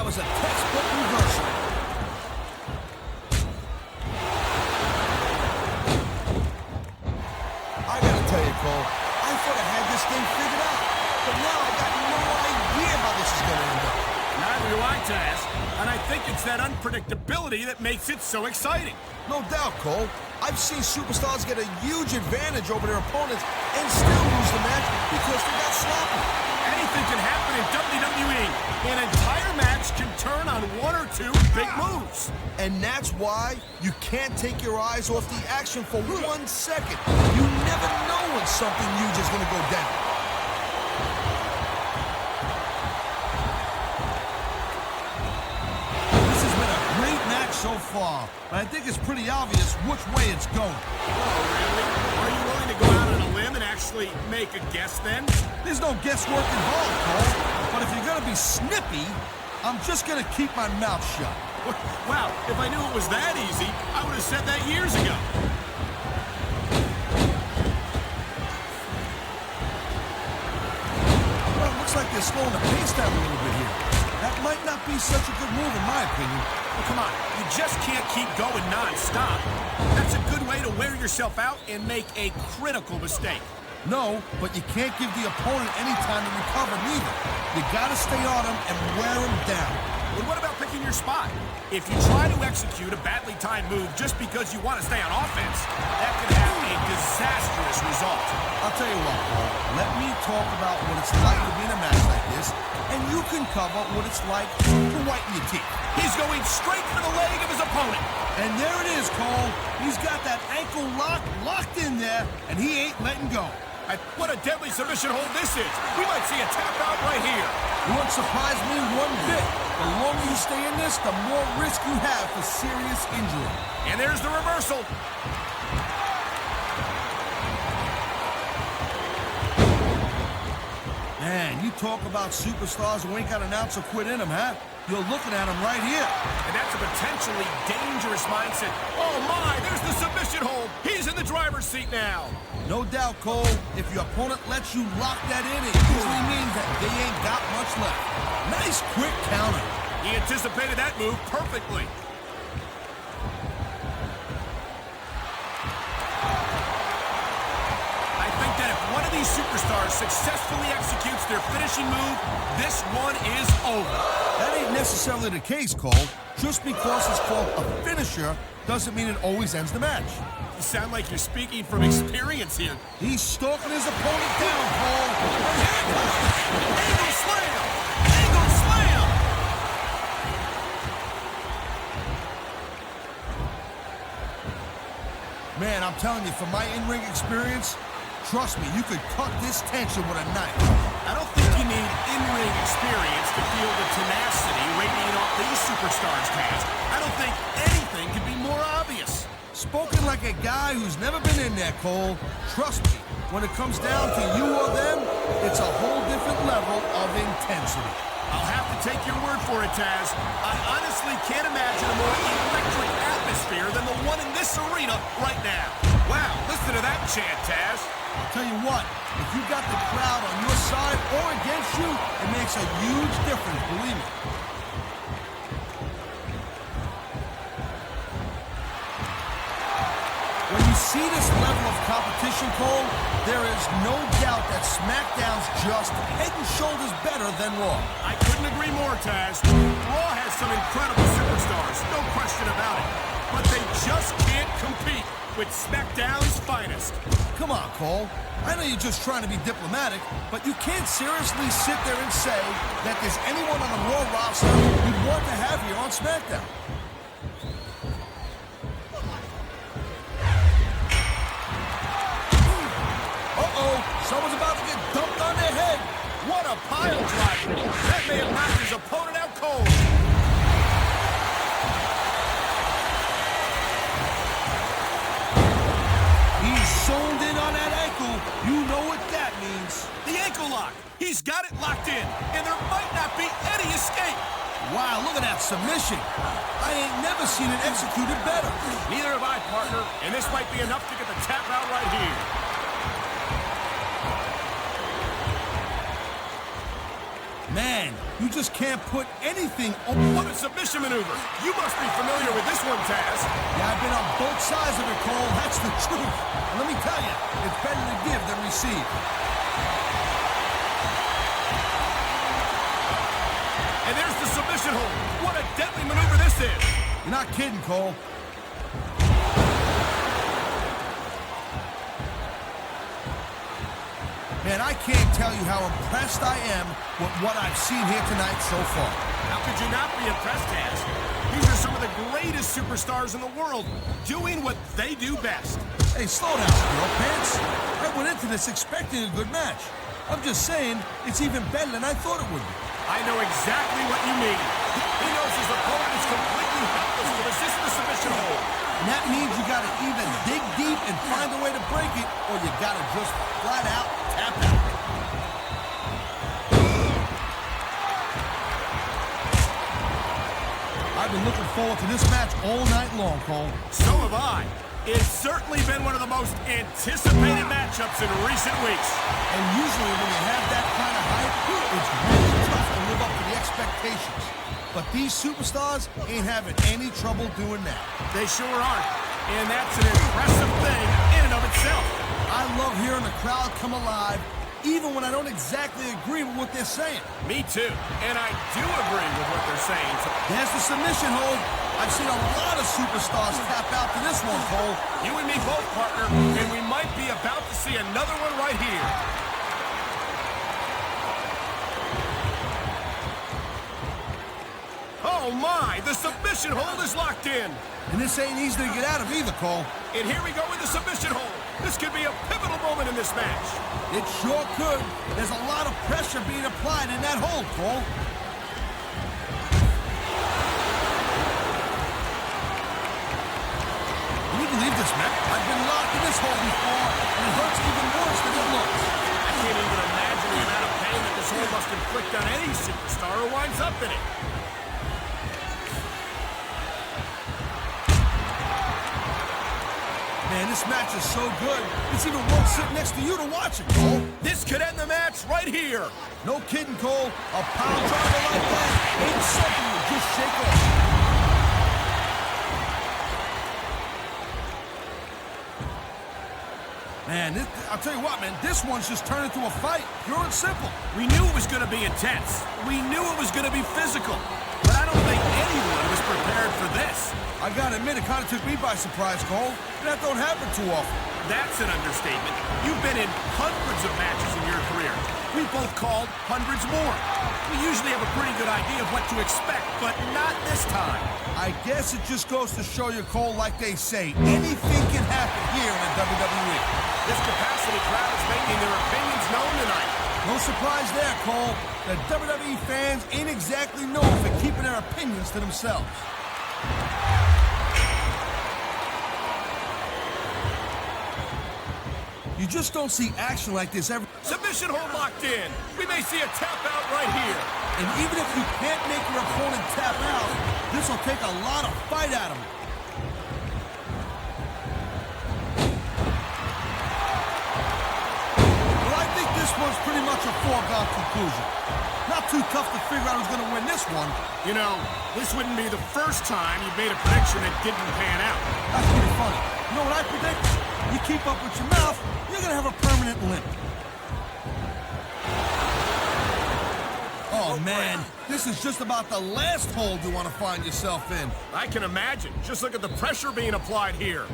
was a textbook reversal. I gotta tell you, Cole, I thought I had this thing figured out. But now I got no idea how this is gonna end up. Neither do I, Taz. And I think it's that unpredictability that makes it so exciting. No doubt, Cole. I've seen superstars get a huge advantage over their opponents and still lose the match because they got sloppy. Anything can happen in WWE. An entire match can turn on one or two big moves. And that's why you can't take your eyes off the action for 1 second. You never know when something huge is gonna go down. This has been a great match so far, but I think it's pretty obvious which way it's going. Oh, really? Are you willing to go out on a limb and actually make a guess then? There's no guesswork involved, Cole. But if you're gonna be snippy, I'm just gonna keep my mouth shut. Wow, if I knew it was that easy, I would have said that years ago. Well, it looks like they're slowing the pace down a little bit here. That might not be such a good move in my opinion. Well, come on, you just can't keep going non-stop. That's a good way to wear yourself out and make a critical mistake. No, but you can't give the opponent any time to recover neither. You gotta stay on him and wear him down. But what about picking your spot? If you try to execute a badly timed move just because you want to stay on offense, that could have a disastrous result. I'll tell you what, Paul. Let me talk about what it's like to be in a match like this, and you can cover what it's like to whiten your teeth. He's going straight for the leg of his opponent. And there it is, Cole. He's got that ankle locked in there, and he ain't letting go. What a deadly submission hold this is. We might see a tap out right here. It wouldn't surprise me one bit. The longer you stay in this, the more risk you have for serious injury. And there's the reversal. Man, you talk about superstars who ain't got an ounce of quit in them, huh? You're looking at them right here. And that's a potentially dangerous mindset. Oh my, there's the submission hold. He's in the driver's seat now. No doubt, Cole, if your opponent lets you lock that in, it usually means that they ain't got much left. Nice quick counter. He anticipated that move perfectly. I think that if one of these superstars successfully executes their finishing move, this one is over. That ain't necessarily the case, Cole. Just because it's called a finisher doesn't mean it always ends the match. You sound like you're speaking from experience here. He's stalking his opponent down, Cole. Angle slam! Angle slam! Man, I'm telling you, from my in-ring experience, trust me, you could cut this tension with a knife. I don't think you need in-ring experience to feel the tenacity radiating off these superstars, Taz. I don't think anything could be more obvious. Spoken like a guy who's never been in there, Cole. Trust me, when it comes down to you or them, it's a whole different level of intensity. I'll have to take your word for it, Taz. I honestly can't imagine a more electric atmosphere than the one in this arena right now. Wow, listen to that chant, Taz. I'll tell you what, if you got the crowd on your side or against you, it makes a huge difference, believe me. When you see this level of competition, Cole, there is no doubt that SmackDown's just head and shoulders better than Raw. I couldn't agree more, Taz. Raw has some incredible superstars, no question about it. But they just can't compete with SmackDown's finest. Come on, Cole. I know you're just trying to be diplomatic, but you can't seriously sit there and say that there's anyone on the Raw roster you'd want to have here on SmackDown. Uh-oh, someone's about to get dumped on their head. What a pile driver. That may have knocked his opponent out cold. He's zoned in on that ankle. You know what that means. The ankle lock. He's got it locked in, and there might not be any escape. Wow, look at that submission. I ain't never seen it executed better. Neither have I, partner, and this might be enough to get the tap out right here. Man, You just can't put anything on. What a submission maneuver. You must be familiar with this one, Taz. Yeah, I've been on both sides of it, Cole. That's the truth. And let me tell you, it's better to give than receive. And there's the submission hold. What a deadly maneuver this is. You're not kidding, Cole. Man, I can't tell you how impressed I am with what I've seen here tonight so far. How could you not be impressed, Taz? These are some of the greatest superstars in the world, doing what they do best. Hey, slow down, girl pants. I went into this expecting a good match. I'm just saying, it's even better than I thought it would be. I know exactly what you mean. He knows his opponent is completely helpless to resist the submission hold. And that means you gotta either dig deep and find a way to break it, or you gotta just flat out tap out. I've been looking forward to this match all night long, Cole. So have I. It's certainly been one of the most anticipated matchups in recent weeks. And usually when you have that kind of hype, it's really tough to live up to the expectations. But these superstars ain't having any trouble doing that. They sure aren't. And that's an impressive thing in and of itself. I love hearing the crowd come alive, even when I don't exactly agree with what they're saying. Me too. And I do agree with what they're saying. There's the submission hold. I've seen a lot of superstars tap out to this one, Cole. You and me both, partner. And we might be about to see another one right here. Oh my, the submission hold is locked in. And this ain't easy to get out of either, Cole. And here we go with the submission hold. This could be a pivotal moment in this match. It sure could. There's a lot of pressure being applied in that hold, Cole. Can you believe this, man? I've been locked in this hold before, and it hurts even worse than it looks. I can't even imagine the amount of pain that this hold must inflict on any superstar who winds up in it. Man, this match is so good, it's even worth sitting next to you to watch it, Cole. This could end the match right here. No kidding, Cole. A power driver like that ain't something you just shake off. Man, I'll tell you what, man, this one's just turned into a fight, pure and simple. We knew it was going to be intense. We knew it was going to be physical. But I don't think anyone was prepared for this. I gotta admit, it kind of took me by surprise, Cole. That don't happen too often. That's an understatement. You've been in hundreds of matches in your career. We've both called hundreds more. We usually have a pretty good idea of what to expect, but not this time. I guess it just goes to show you, Cole, like they say, anything can happen here in the WWE. This capacity crowd is making their opinions known tonight. No surprise there, Cole. The WWE fans ain't exactly known for keeping their opinions to themselves. You just don't see action like this every... Submission hold locked in. We may see a tap out right here. And even if you can't make your opponent tap out, this will take a lot of fight out of him. Well, I think this one's pretty much a foregone conclusion. Not too tough to figure out who's going to win this one. You know, this wouldn't be the first time you've made a prediction that didn't pan out. That's pretty funny. You know what I predict? You keep up with your mouth, you're going to have a permanent limp. Oh, man. This is just about the last hold you want to find yourself in. I can imagine. Just look at the pressure being applied here.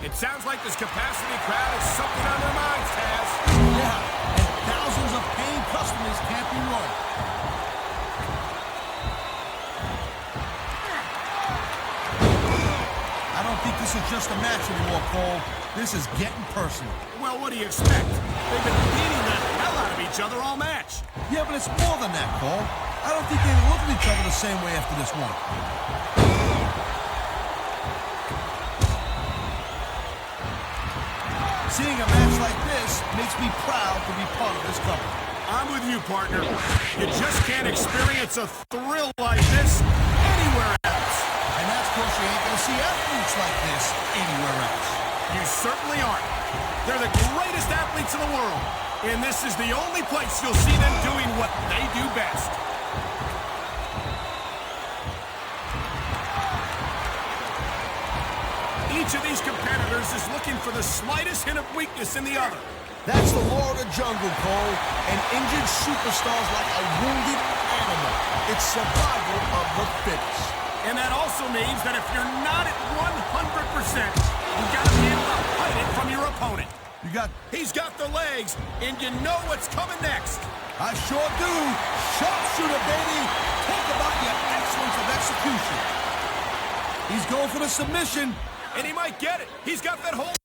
It sounds like this capacity crowd has something on their minds, Taz. Yeah, and thousands of paying customers can't be wrong. I don't think this is just a match anymore, Cole. This is getting personal. Well, what do you expect? They've been beating the hell out of each other all match. Yeah, but it's more than that, Cole. I don't think they look at each other the same way after this one. Seeing a match like this makes me proud to be part of this company. I'm with you, partner. You just can't experience a thrill like this anywhere else. And that's because you ain't gonna see athletes like this anywhere else. You certainly aren't. They're the greatest athletes in the world. And this is the only place you'll see them doing what they do best. Each of these competitors is looking for the slightest hint of weakness in the other. That's the law of the jungle, Cole. An injured superstar's like a wounded animal. It's survival of the fittest. And that also means that if you're not at 100%, you've got to be able to hide it from your opponent. He's got the legs, and you know what's coming next. I sure do. Sharpshooter, baby. Talk about your excellence of execution. He's going for the submission. And he might get it. He's got that hold.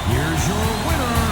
Here's your winner,